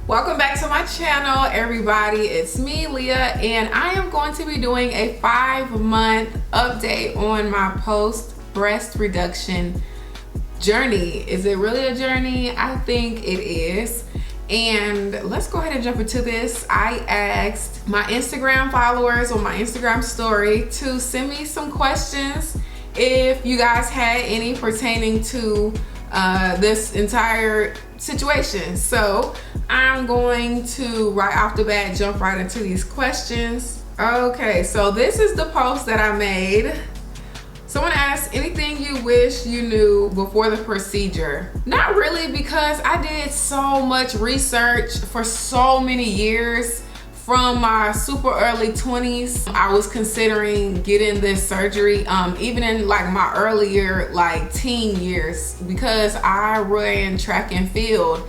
Welcome back to my channel, everybody. It's me, Leah, and I am going to be doing a 5-month update on my post breast reduction journey. Is it really a journey? I think it is. And let's go ahead and jump into this. I asked my Instagram followers on my Instagram story to send me some questions if you guys had any pertaining to this entire situation. So I'm going to right off the bat jump right into these questions. Okay, so this is the post that I made. Someone asked, anything you wish you knew before the procedure? Not really, because I did so much research for so many years. From my super early 20s, I was considering getting this surgery, even in like my earlier like teen years, because I ran track and field.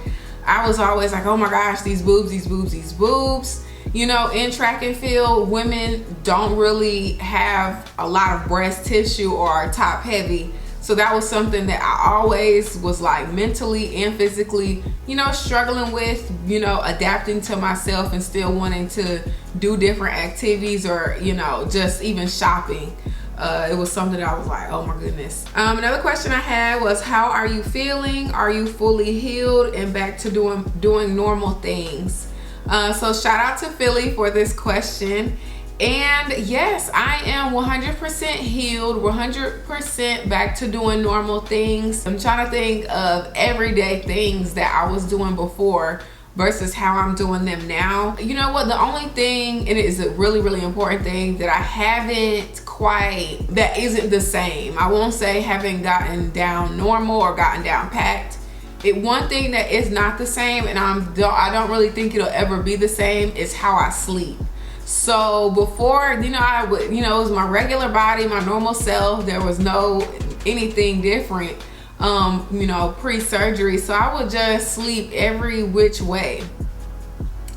I was always like, oh my gosh, these boobs, these boobs, these boobs. You know, in track and field, women don't really have a lot of breast tissue or are top heavy. So that was something that I always was like mentally and physically, you know, struggling with, you know, adapting to myself and still wanting to do different activities or, you know, just even shopping. It was something that I was like, oh my goodness. Another question I had was, how are you feeling? Are you fully healed and back to doing normal things? So shout out to Philly for this question. And yes, I am 100% healed, 100% back to doing normal things. I'm trying to think of everyday things that I was doing before versus how I'm doing them now. You know what, the only thing, and it is a really, really important thing that I haven't quite, that isn't the same. I won't say haven't gotten down normal or gotten down packed. One thing that is not the same, and I don't really think it'll ever be the same, is how I sleep. So before, you know, I would, you know, it was my regular body, my normal self. There was no anything different, you know, pre-surgery. So I would just sleep every which way.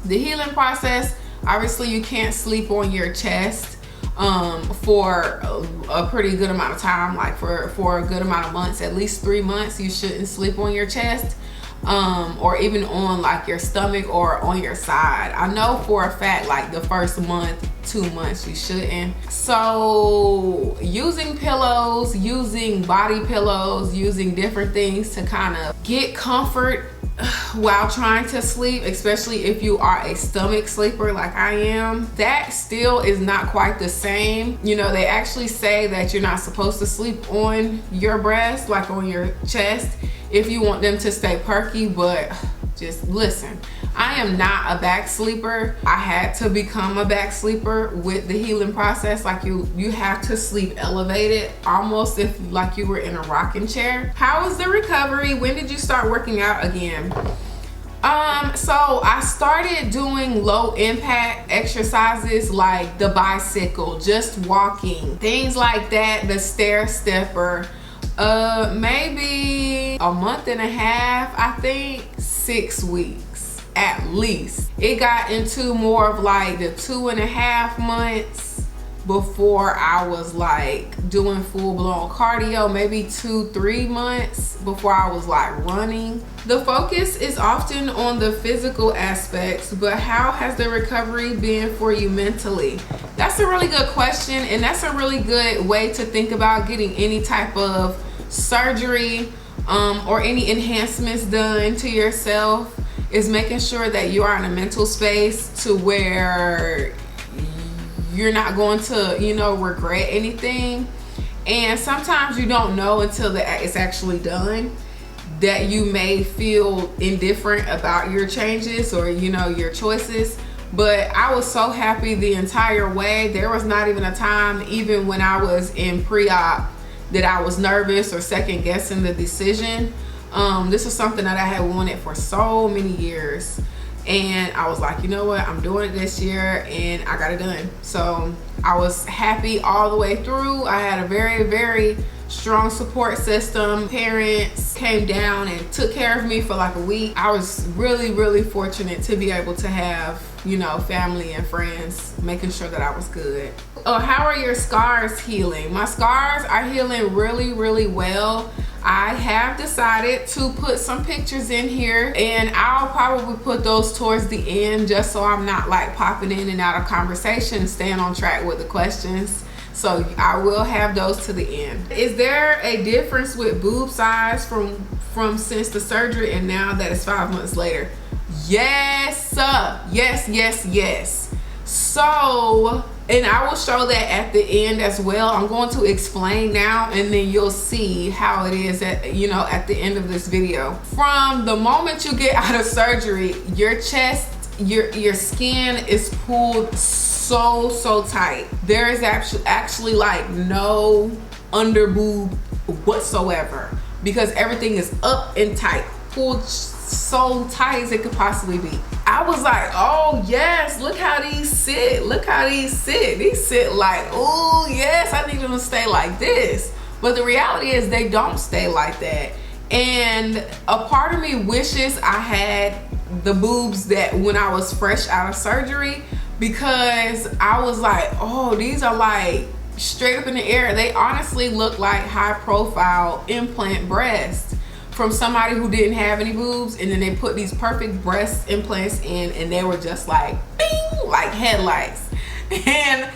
The healing process, obviously you can't sleep on your chest for a pretty good amount of time, like for a good amount of months, at least 3 months, you shouldn't sleep on your chest. Or even on like your stomach or on your side. I know for a fact like the first month, 2 months, you shouldn't. So using pillows, using body pillows, using different things to kind of get comfort while trying to sleep, especially if you are a stomach sleeper like I am, that still is not quite the same. You know, they actually say that you're not supposed to sleep on your breast, like on your chest, if you want them to stay perky. But just listen, I am not a back sleeper. I had to become a back sleeper with the healing process. Like you have to sleep elevated, almost if like you were in a rocking chair. How was the recovery? When did you start working out again? So I started doing low impact exercises like the bicycle, just walking, things like that, the stair stepper. Maybe a month and a half, I think 6 weeks at least. It got into more of like the 2.5 months before I was like doing full-blown cardio, maybe 2-3 months before I was like running. The focus is often on the physical aspects, but how has the recovery been for you mentally? That's a really good question, and that's a really good way to think about getting any type of surgery or any enhancements done to yourself, is making sure that you are in a mental space to where you're not going to, you know, regret anything. And sometimes you don't know until it's actually done that you may feel indifferent about your changes or, you know, your choices. But I was so happy the entire way. There was not even a time, even when I was in pre-op, that I was nervous or second guessing the decision. This is something that I had wanted for so many years. And I was like, you know what, I'm doing it this year and I got it done. So I was happy all the way through. I had a very, very strong support system. Parents came down and took care of me for like a week. I was really, really fortunate to be able to have, you know, family and friends making sure that I was good. Oh, how are your scars healing? My scars are healing really, really well. I have decided to put some pictures in here, and I'll probably put those towards the end just so I'm not like popping in and out of conversation, staying on track with the questions. So I will have those to the end. Is there a difference with boob size from since the surgery and now that it's 5 months later? Yes, yes. So, and I will show that at the end as well. I'm going to explain now, and then you'll see how it is at the end of this video. From the moment you get out of surgery, your chest, your skin is pulled so tight. There is actually like no under boob whatsoever, because everything is up and tight, pulled so tight as it could possibly be. I was like, oh yes, look how these sit. These sit like, oh yes, I need them to stay like this. But the reality is they don't stay like that. And a part of me wishes I had the boobs that when I was fresh out of surgery, because I was like, oh, these are like straight up in the air. They honestly look like high profile implant breasts from somebody who didn't have any boobs, and then they put these perfect breast implants in, and they were just like bing, like headlights. And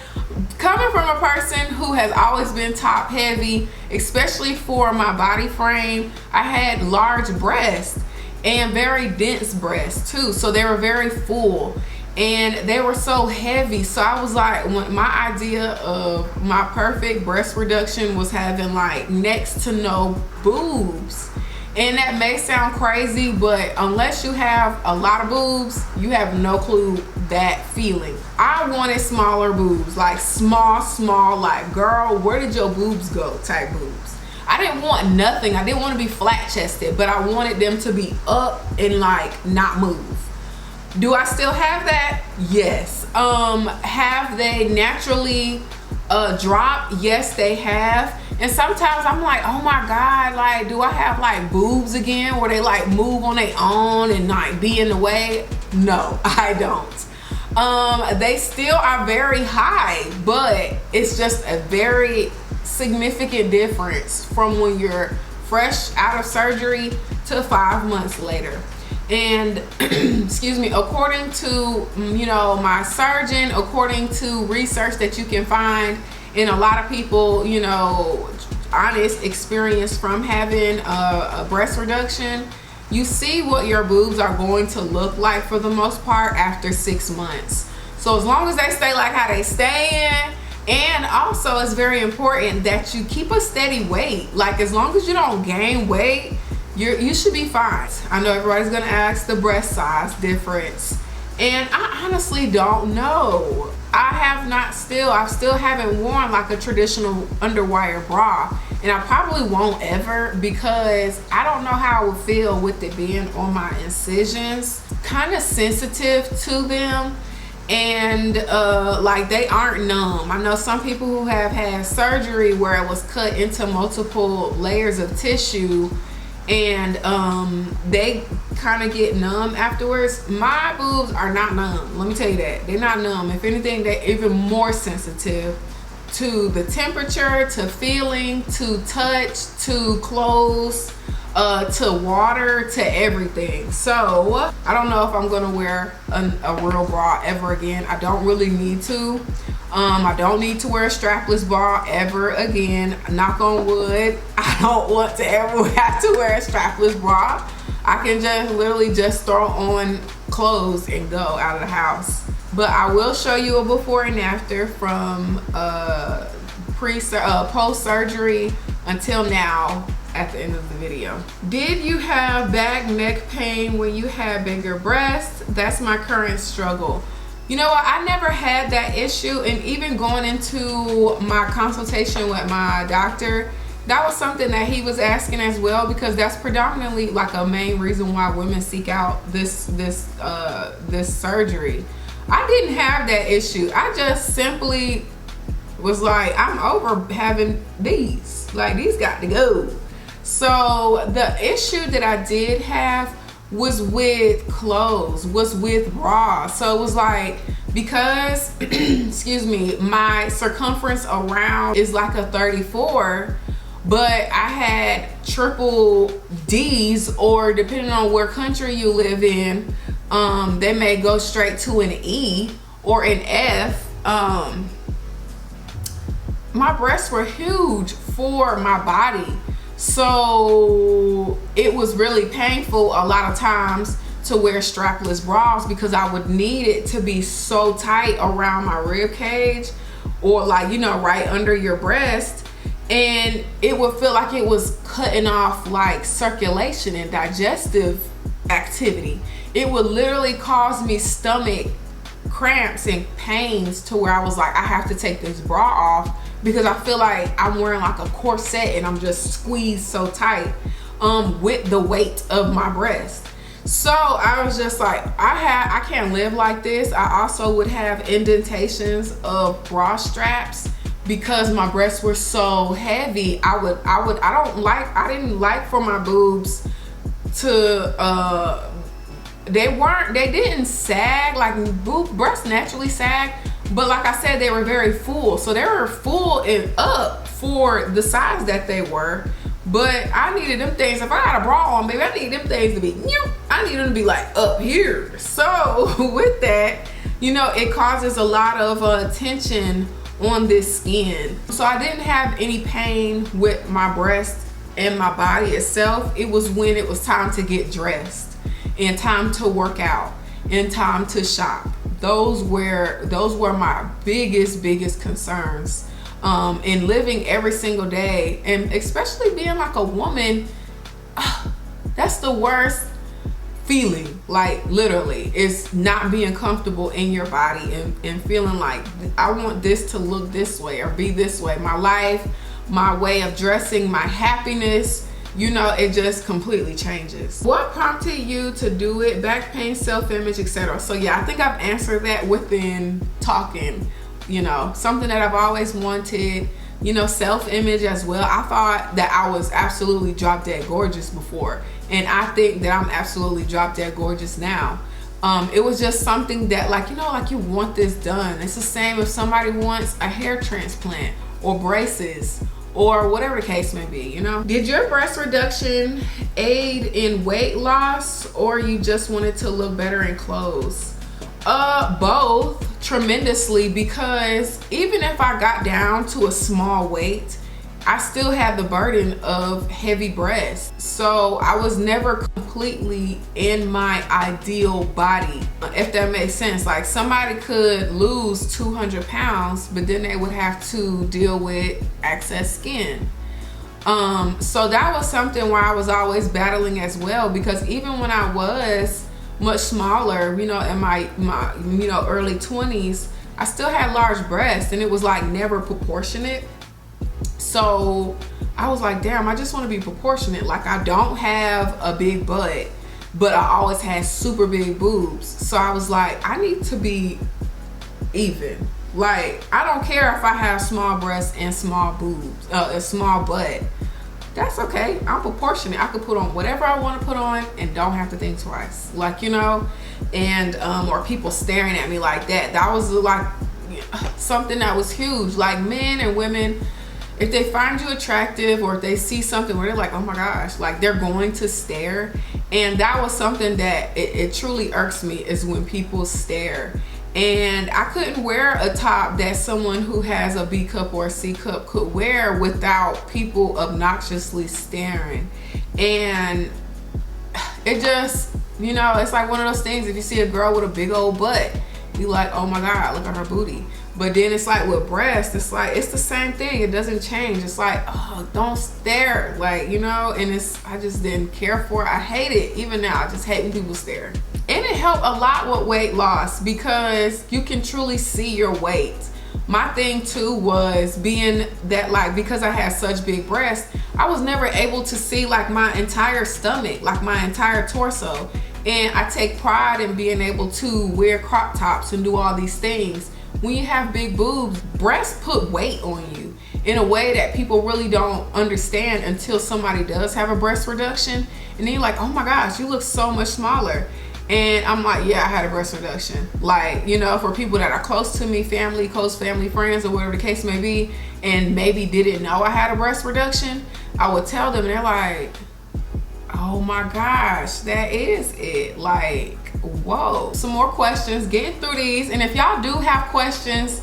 coming from a person who has always been top heavy, especially for my body frame, I had large breasts and very dense breasts too, so they were very full and they were so heavy. So I was like, when my idea of my perfect breast reduction was having like next to no boobs. And that may sound crazy, but unless you have a lot of boobs, you have no clue that feeling. I wanted smaller boobs, like small, like, girl, where did your boobs go type boobs. I didn't want nothing. I didn't want to be flat chested, but I wanted them to be up and like not move. Do I still have that? Yes. Have they naturally dropped? Yes, they have. And sometimes I'm like, oh my God, like, do I have like boobs again where they like move on their own and like be in the way? No, I don't. They still are very high, but it's just a very significant difference from when you're fresh out of surgery to 5 months later. And excuse me, according to my surgeon, according to research that you can find in a lot of people, honest experience from having a breast reduction, you see what your boobs are going to look like for the most part after 6 months. So as long as they stay like how they stay in, and also it's very important that you keep a steady weight. Like, as long as you don't gain weight, you should be fine. I know everybody's gonna ask the breast size difference, and I honestly don't know. I still haven't worn like a traditional underwire bra, and I probably won't ever, because I don't know how I would feel with it being on my incisions. Kind of sensitive to them, and like they aren't numb. I know some people who have had surgery where it was cut into multiple layers of tissue, and they kind of get numb afterwards. My boobs are not numb, let me tell you that. They're not numb. If anything, they're even more sensitive to the temperature, to feeling, to touch, to clothes, to water, to everything. So I don't know if I'm gonna wear a real bra ever again. I don't really need to. I don't need to wear a strapless bra ever again. Knock on wood. I don't want to ever have to wear a strapless bra. I can just literally just throw on clothes and go out of the house. But I will show you a before and after from post-surgery until now at the end of the video. Did you have back neck pain when you had bigger breasts? That's my current struggle. You know what, I never had that issue, and even going into my consultation with my doctor, that was something that he was asking as well, because that's predominantly like a main reason why women seek out this surgery. I didn't have that issue. I just simply was like, I'm over having these. Like, these got to go. So the issue that I did have was with clothes, was with bras. So it was like, because excuse me, my circumference around is like a 34, but I had triple D's, or depending on where country you live in, they may go straight to an E or an F. My breasts were huge for my body, so it was really painful a lot of times to wear strapless bras, because I would need it to be so tight around my rib cage, or like, you know, right under your breast, and it would feel like it was cutting off like circulation and digestive activity. It would literally cause me stomach cramps and pains, to where I was like, I have to take this bra off, because I feel like I'm wearing like a corset and I'm just squeezed so tight with the weight of my breast. So I was just like, I can't live like this. I also would have indentations of bra straps because my breasts were so heavy. I didn't like for my boobs to they didn't sag. Like, breasts naturally sag, but like I said, they were very full. So they were full and up for the size that they were. But I needed them things, if I had a bra on, baby, I need them things to be, I need them to be like up here. So with that, you know, it causes a lot of tension on this skin. So I didn't have any pain with my breast and my body itself. It was when it was time to get dressed and time to work out and time to shop. Those were my biggest concerns. In living every single day, and especially being like a woman, that's the worst feeling. Like, literally, is not being comfortable in your body and feeling like, I want this to look this way or be this way. My life, my way of dressing, my happiness, you know, it just completely changes. What prompted you to do it? Back pain, self-image, etc. So yeah, I think I've answered that within talking. You know, something that I've always wanted, you know, self-image as well. I thought that I was absolutely drop dead gorgeous before, and I think that I'm absolutely drop dead gorgeous now. It was just something that, like, you know, like, you want this done. It's the same if somebody wants a hair transplant or braces or whatever the case may be, you know. Did your breast reduction aid in weight loss, or you just wanted to look better in clothes? Both, tremendously, because even if I got down to a small weight, I still had the burden of heavy breasts. So I was never completely in my ideal body, if that makes sense. Like, somebody could lose 200 pounds, but then they would have to deal with excess skin. So that was something where I was always battling as well, because even when I was much smaller, you know, in my you know, early 20s, I still had large breasts, and it was like never proportionate. So I was like, damn, I just want to be proportionate. Like, I don't have a big butt, but I always had super big boobs. So I was like, I need to be even. Like, I don't care if I have small breasts and small boobs, a small butt. That's okay. I'm proportionate. I could put on whatever I want to put on and don't have to think twice. Like, you know, and or people staring at me like that. That was like something that was huge. Like, men and women, if they find you attractive, or if they see something where they're like, oh my gosh, like, they're going to stare. And that was something that it truly irks me, is when people stare. And I couldn't wear a top that someone who has a B cup or a C cup could wear without people obnoxiously staring. And it just, you know, it's like one of those things, if you see a girl with a big old butt, you like, oh my God, look at her booty. But then it's like with breasts, it's like, it's the same thing. It doesn't change. It's like, oh, don't stare. Like, you know, and I just didn't care for it. I hate it. Even now, I just hate when people stare. And it helped a lot with weight loss, because you can truly see your weight. My thing too was being that, like, because I had such big breasts, I was never able to see like my entire stomach, like my entire torso. And I take pride in being able to wear crop tops and do all these things. When you have big boobs, breasts put weight on you in a way that people really don't understand until somebody does have a breast reduction. And then you're like, oh my gosh, you look so much smaller. And I'm like, yeah, I had a breast reduction. Like, you know, for people that are close to me, family, close family, friends, or whatever the case may be, and maybe didn't know I had a breast reduction, I would tell them, and they're like, oh my gosh, that is it. Like, whoa. Some more questions, getting through these. And if y'all do have questions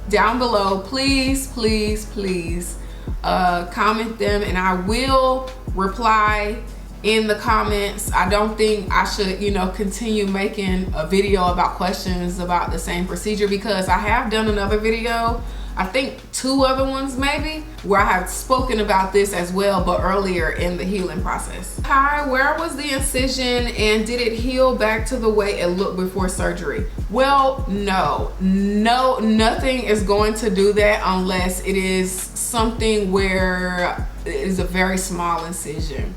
down below, please, please, please comment them, and I will reply in the comments. I don't think I should, you know, continue making a video about questions about the same procedure, because I have done another video, I think 2 other ones maybe, where I have spoken about this as well, but earlier in the healing process. Hi, where was the incision and did it heal back to the way it looked before surgery? Well, no, nothing is going to do that unless it is something where it is a very small incision.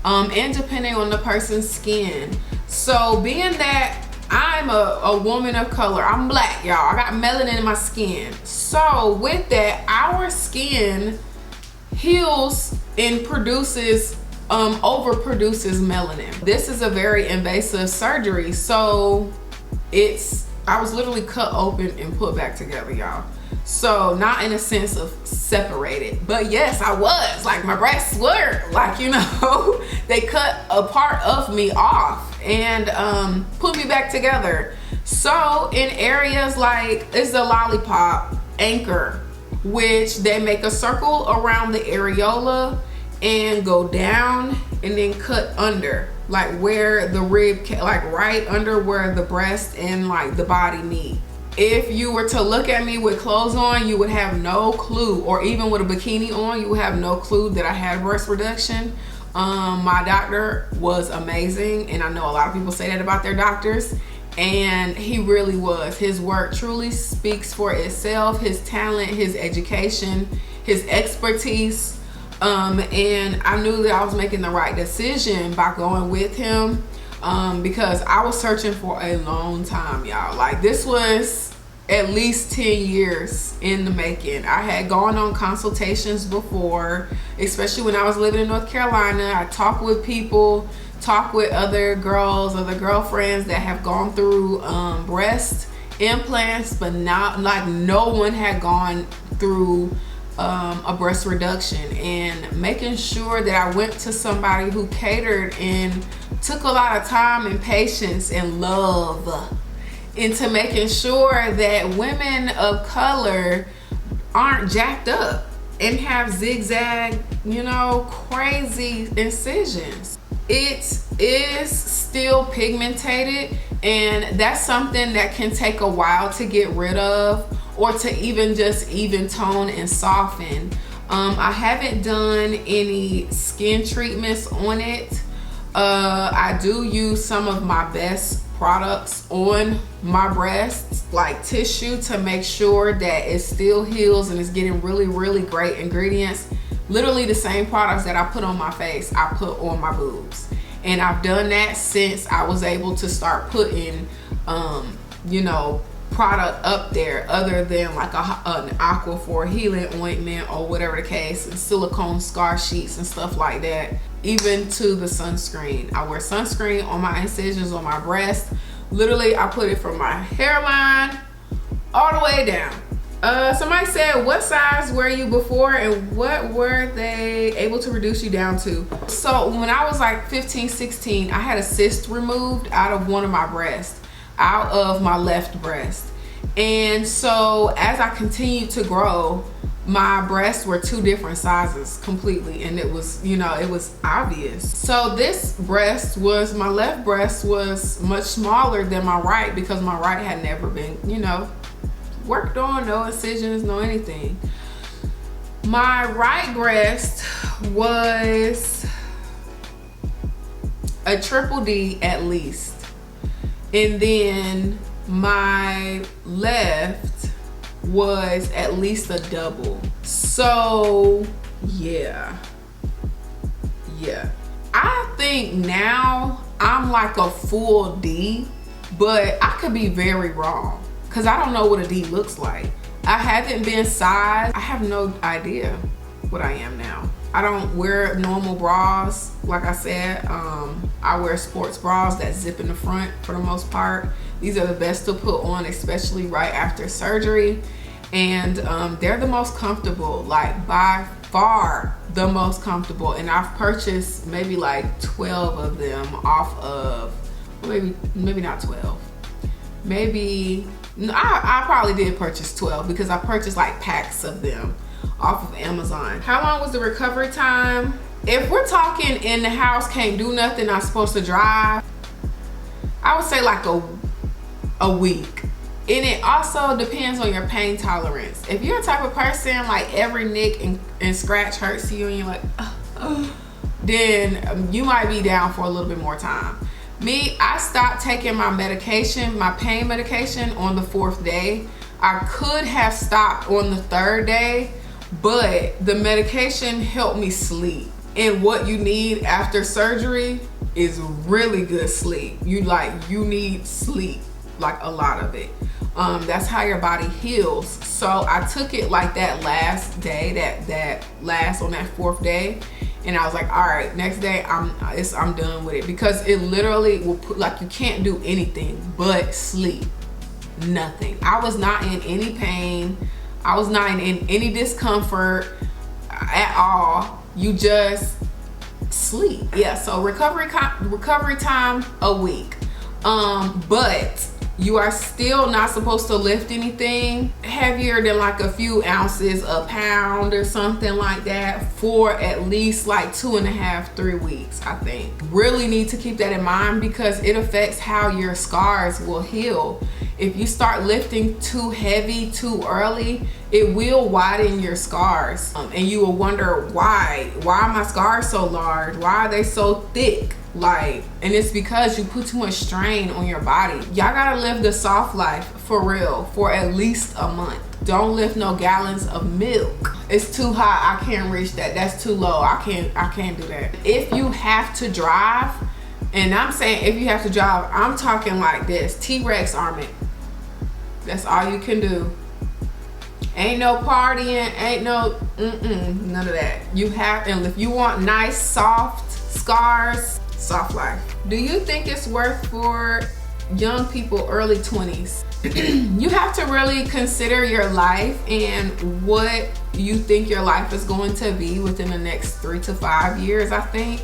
And depending on the person's skin. So being that I'm a woman of color, I'm black, y'all, I got melanin in my skin. So with that, our skin heals and produces, overproduces melanin. This is a very invasive surgery. So I was literally cut open and put back together, y'all. So not in a sense of separated, but yes, I was, like, my breasts were, like, you know, they cut a part of me off and put me back together. So in areas like, it's the lollipop anchor, which they make a circle around the areola and go down and then cut under, like where the rib, like right under where the breast and like the body meet. If you were to look at me with clothes on, you would have no clue, or even with a bikini on, you would have no clue that I had breast reduction. My doctor was amazing, and I know a lot of people say that about their doctors, and he really was. His work truly speaks for itself, his talent, his education, his expertise, and I knew that I was making the right decision by going with him. Because I was searching for a long time, y'all. Like, this was at least 10 years in the making. I had gone on consultations before, especially when I was living in North Carolina. I talked with people, talked with other girls, other girlfriends that have gone through breast implants, but not, like, no one had gone through a breast reduction. And making sure that I went to somebody who catered and took a lot of time and patience and love into making sure that women of color aren't jacked up and have zigzag, you know, crazy incisions. It is still pigmented, and that's something that can take a while to get rid of, or to even just even tone and soften. I haven't done any skin treatments on it. I do use some of my best products on my breasts, like tissue, to make sure that it still heals and it's getting really, really great ingredients. Literally the same products that I put on my face, I put on my boobs. And I've done that since I was able to start putting, you know, product up there other than like an Aquaphor healing ointment or whatever the case, and silicone scar sheets and stuff like that. Even to the sunscreen, I wear sunscreen on my incisions on my breast. Literally, I put it from my hairline all the way down. Somebody said, what size were you before and what were they able to reduce you down to? So when I was like 15, 16, I had a cyst removed out of one of my breasts, out of my left breast. And so as I continued to grow, my breasts were 2 different sizes completely, and it was, you know, it was obvious. So this breast was, my left breast was much smaller than my right, because my right had never been, you know, worked on, no incisions, no anything. My right breast was a triple D at least, and then my left was at least a double. So yeah, I think now I'm like a full D, but I could be very wrong because I don't know what a D looks like. I haven't been sized. I have no idea what I am now. I don't wear normal bras. Like I said, I wear sports bras that zip in the front for the most part. These are the best to put on, especially right after surgery. And they're the most comfortable, like by far the most comfortable. And I've purchased maybe like 12 of them off of, maybe not 12. Maybe, I probably did purchase 12 because I purchased like packs of them off of Amazon. How long was the recovery time? If we're talking in the house, can't do nothing, not supposed to drive, I would say like a week. And it also depends on your pain tolerance. If you're a type of person like every nick and scratch hurts you and you're like, then you might be down for a little bit more time. Me, I stopped taking my medication, my pain medication, on the 4th day. I could have stopped on the 3rd day, but the medication helped me sleep. And what you need after surgery is really good sleep. You need sleep, like a lot of it. That's how your body heals. So I took it like that last day, that last on that 4th day, and I was like, all right, next day I'm done with it, because it literally will put, like, you can't do anything but sleep. Nothing. I was not in any pain. I was not in any discomfort at all. You just sleep. Yeah. So recovery time, a week. But you are still not supposed to lift anything heavier than like a few ounces, a pound or something like that, for at least like 2.5, 3 weeks, I think. Really need to keep that in mind, because it affects how your scars will heal. If you start lifting too heavy too early, it will widen your scars. And you will wonder, why are my scars so large? Why are they so thick? Like, and it's because you put too much strain on your body. Y'all gotta live the soft life for real for at least a month. Don't lift no gallons of milk. It's too high. I can't reach that. That's too low. I can't do that. If you have to drive, and I'm saying if you have to drive, I'm talking like this, T-Rex arm it. That's all you can do. Ain't no partying, ain't no none of that. You have, and if you want nice soft scars, soft life. Do you think it's worth for young people, early 20s? You have to really consider your life and what you think your life is going to be within the next 3 to 5 years. I think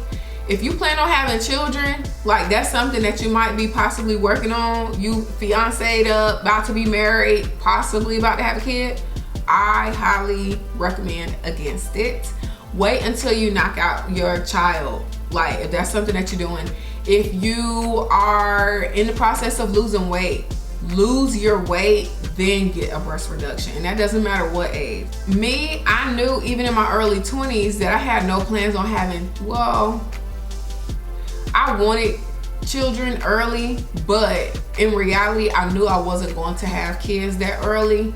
if you plan on having children, like, that's something that you might be possibly working on. You fiancé'd up, about to be married, possibly about to have a kid, I highly recommend against it. Wait until you knock out your child. Like, if that's something that you're doing. If you are in the process of losing weight, lose your weight, then get a breast reduction. And that doesn't matter what age. Me, I knew even in my early 20s that I had no plans on having, well, I wanted children early, but in reality, I knew I wasn't going to have kids that early.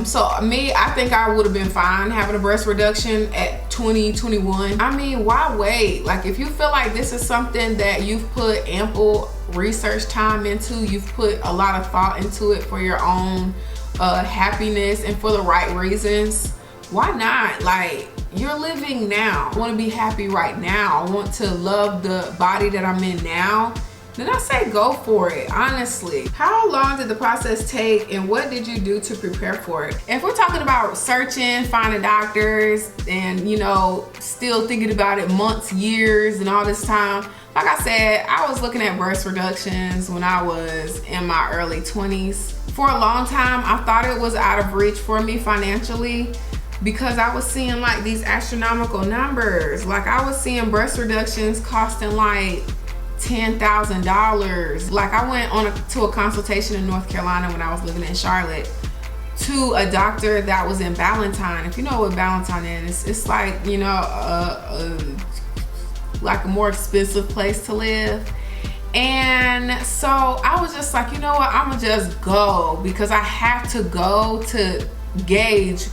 So me, I think I would have been fine having a breast reduction at 20, 21. I mean, why wait? Like, if you feel like this is something that you've put ample research time into, you've put a lot of thought into it for your own happiness and for the right reasons, why not? Like, you're living now. I want to be happy right now. I want to love the body that I'm in now. Then I say go for it, honestly. How long did the process take, and what did you do to prepare for it? If we're talking about searching, finding doctors, and, you know, still thinking about it months, years, and all this time, like I said, I was looking at breast reductions when I was in my early 20s. For a long time, I thought it was out of reach for me financially, because I was seeing like these astronomical numbers. Like, I was seeing breast reductions costing like $10,000. Like, I went to a consultation in North Carolina when I was living in Charlotte to a doctor that was in Ballantyne. If you know what Ballantyne is, it's like, you know, like a more expensive place to live. And so I was just like, you know what, I'm gonna just go, because I have to go to gauge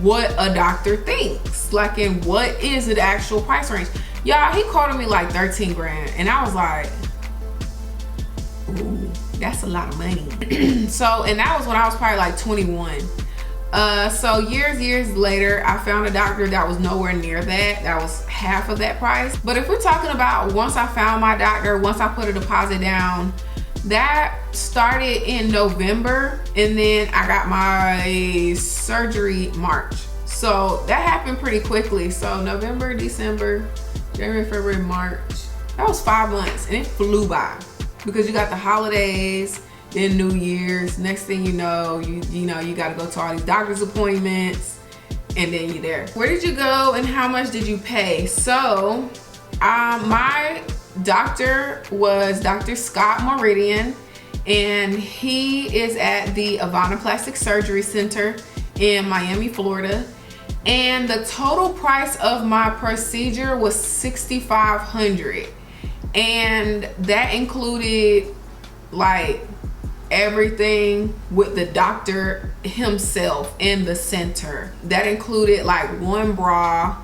what a doctor thinks, like, and what is the actual price range. Y'all, he quoted me like 13 grand, and I was like, ooh, that's a lot of money. So, and that was when I was probably like 21. So years later, I found a doctor that was nowhere near that. That was half of that price. But if we're talking about once I found my doctor, once I put a deposit down, that started in November, and then I got my surgery March. So that happened pretty quickly. So November, December, January, February, March. That was 5 months, and it flew by because you got the holidays, then New Year's. Next thing you know, you got to go to all these doctor's appointments, and then you're there. Where did you go and how much did you pay? So my doctor was Dr. Scott Meridian, and he is at the Avana Plastic Surgery Center in Miami, Florida. And the total price of my procedure was $6,500, and that included like everything with the doctor himself in the center. That included like one bra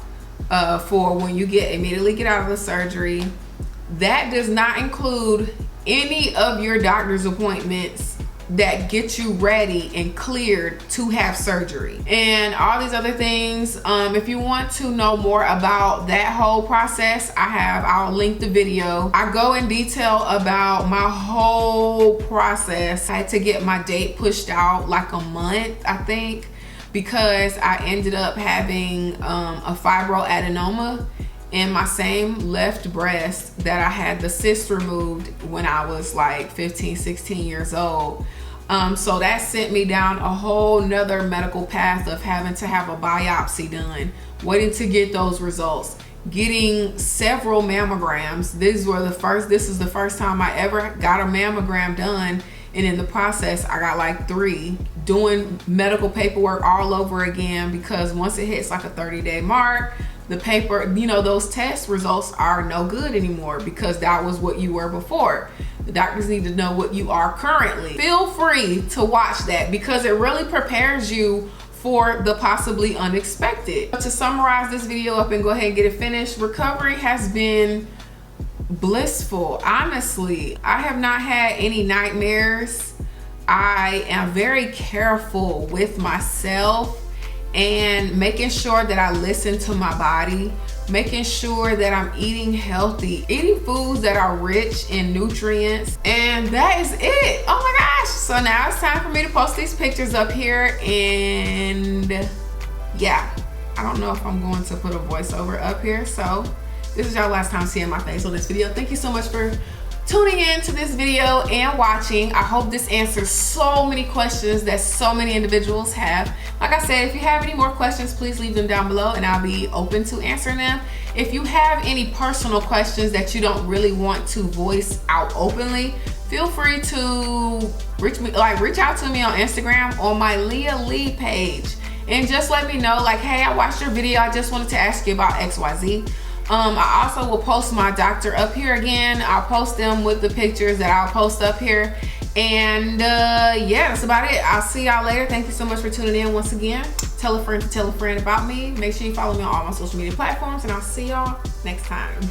for when you immediately get out of the surgery. That does not include any of your doctor's appointments that get you ready and cleared to have surgery and all these other things. If you want to know more about that whole process, I'll link the video. I go in detail about my whole process. I had to get my date pushed out like a month, I think, because I ended up having a fibroadenoma in my same left breast that I had the cyst removed when I was like 15, 16 years old. So that sent me down a whole nother medical path of having to have a biopsy done, waiting to get those results, getting several mammograms. This is the first time I ever got a mammogram done. And in the process, I got like 3, doing medical paperwork all over again, because once it hits like a 30-day mark, the paper, those test results are no good anymore because that was what you were before. The doctors need to know what you are currently. Feel free to watch that because it really prepares you for the possibly unexpected. To summarize this video up and go ahead and get it finished, recovery has been blissful. Honestly, I have not had any nightmares. I am very careful with myself and making sure that I listen to my body, making sure that I'm eating healthy, eating foods that are rich in nutrients, and that is it. Oh my gosh. So now it's time for me to post these pictures up here, and yeah, I don't know if I'm going to put a voiceover up here. So this is y'all last time seeing my face on this video. Thank you so much for tuning in to this video and watching. I hope this answers so many questions that so many individuals have. Like I said, if you have any more questions, please leave them down below and I'll be open to answering them. If you have any personal questions that you don't really want to voice out openly, feel free to reach out to me on Instagram on my Leah Lee page and just let me know, like, hey, I watched your video, I just wanted to ask you about XYZ. I also will post my doctor up here again. I'll post them with the pictures that I'll post up here. And yeah, that's about it. I'll see y'all later. Thank you so much for tuning in once again. Tell a friend to tell a friend about me. Make sure you follow me on all my social media platforms, and I'll see y'all next time.